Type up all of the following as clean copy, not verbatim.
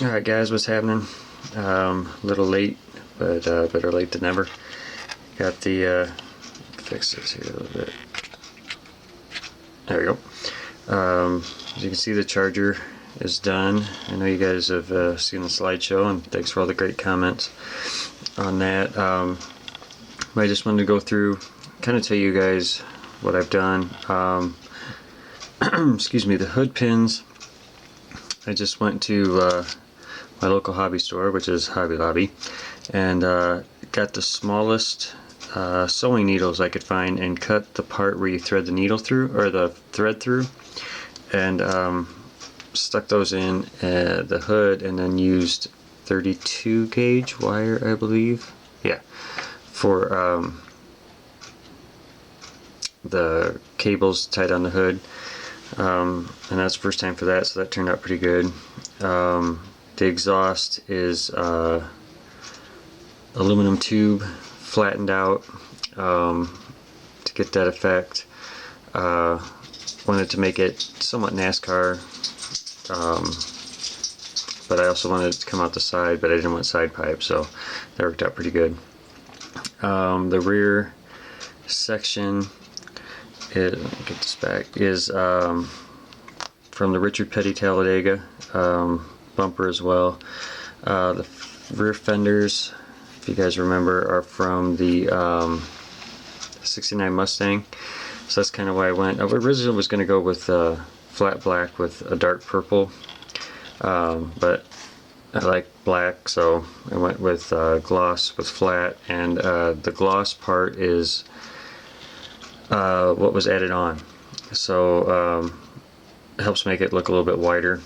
Alright guys, what's happening? A little late, but better late than never. Got the, fix this here a little bit. There we go. As you can see, the charger is done. I know you guys have seen the slideshow, and thanks for all the great comments on that. I just wanted to go through, kind of tell you guys what I've done. Excuse me, the hood pins. I just went to my local hobby store, which is Hobby Lobby, and got the smallest sewing needles I could find and cut the part where you thread the needle through, or the thread through, and stuck those in the hood, and then used 32 gauge wire, I believe, yeah, for the cables tied on the hood. And that's the first time for that, so that turned out pretty good. The exhaust is aluminum tube flattened out to get that effect. Wanted to make it somewhat NASCAR, but I also wanted it to come out the side, but I didn't want side pipe, so that worked out pretty good. The rear section, let me get this back, is from the Richard Petty Talladega bumper as well. The rear fenders, if you guys remember, are from the 69 Mustang, so that's kind of why I went. I originally was going to go with flat black with a dark purple, but I like black, so I went with gloss with flat, and the gloss part is what was added on, so it helps make it look a little bit wider.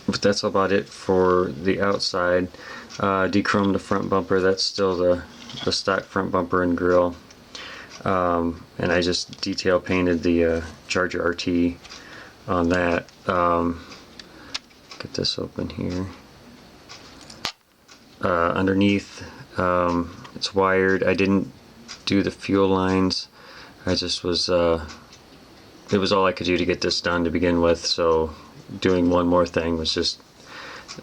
But that's about it for the outside. Dechromed the front bumper. That's still the stock front bumper and grille, and I just detail painted the Charger RT on that. Get this open here. Underneath, it's wired. I didn't do the fuel lines. I just was it was all I could do to get this done to begin with, so doing one more thing was just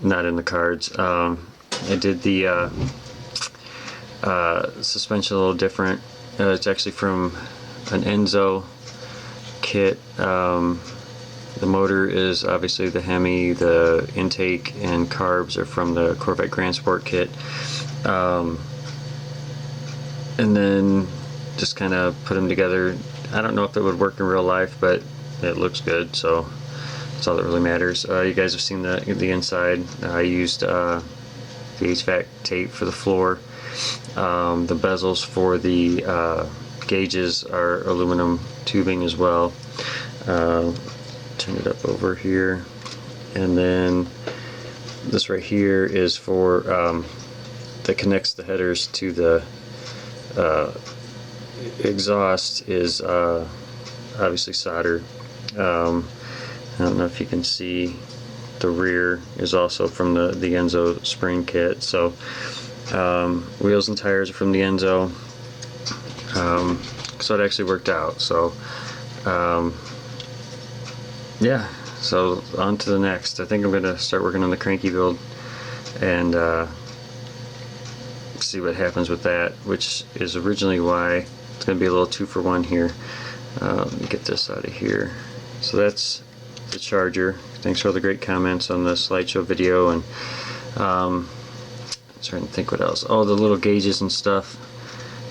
not in the cards. I did the suspension a little different. It's actually from an Enzo kit. The motor is obviously the Hemi, the intake and carbs are from the Corvette Grand Sport kit. And then just kind of put them together. I don't know if it would work in real life, but it looks good, so that's all that really matters. You guys have seen the inside. I used the HVAC tape for the floor. The bezels for the gauges are aluminum tubing as well. Turn it up over here, and then this right here is for that connects the headers to the exhaust, is obviously soldered. I don't know if you can see, the rear is also from the Enzo spring kit. So wheels and tires are from the Enzo, so it actually worked out. So yeah, so on to the next. I think I'm gonna start working on the cranky build and see what happens with that, which is originally why it's gonna be a little 2-for-1 here. Let me get this out of here. So that's the Charger. Thanks for all the great comments on the slideshow video, and I'm trying to think what else. Oh, the little gauges and stuff,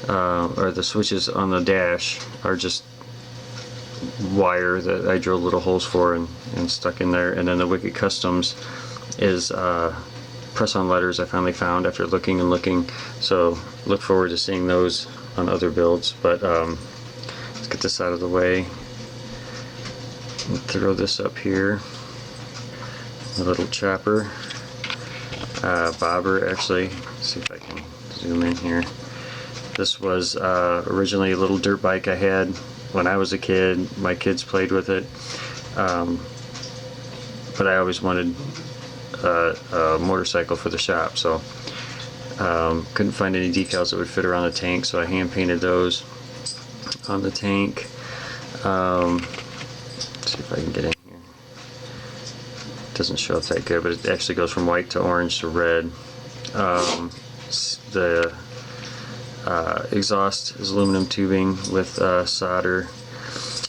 or the switches on the dash, are just wire that I drilled little holes for and stuck in there. And then the Wicked Customs is press-on letters I finally found after looking and looking, so look forward to seeing those on other builds. But let's get this out of the way and throw this up here. A little chopper, bobber, actually. Let's see if I can zoom in here. This was originally a little dirt bike I had when I was a kid. My kids played with it, but I always wanted a motorcycle for the shop, so couldn't find any decals that would fit around the tank, so I hand painted those on the tank. see if I can get in here. It doesn't show up that good, but it actually goes from white to orange to red. The exhaust is aluminum tubing with solder.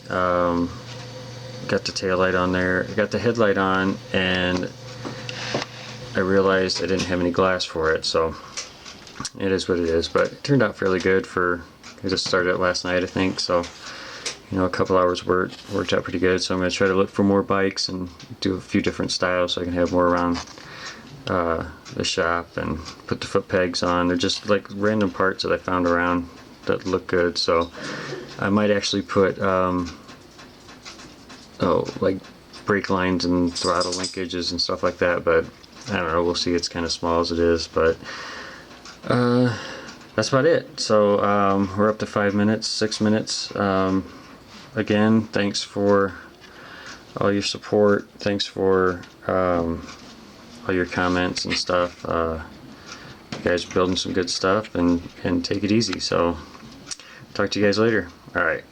Got the tail light on there. I got the headlight on, and I realized I didn't have any glass for it, so it is what it is. But it turned out fairly good for, I just started it last night, I think, so you know, a couple hours worked out pretty good. So I'm going to try to look for more bikes and do a few different styles so I can have more around the shop and put the foot pegs on. They're just like random parts that I found around that look good, so I might actually put like brake lines and throttle linkages and stuff like that, but I don't know, we'll see. It's kind of small as it is, but that's about it. So we're up to 5 minutes, 6 minutes. Again, thanks for all your support. Thanks for all your comments and stuff. You guys are building some good stuff, and take it easy. So talk to you guys later. All right.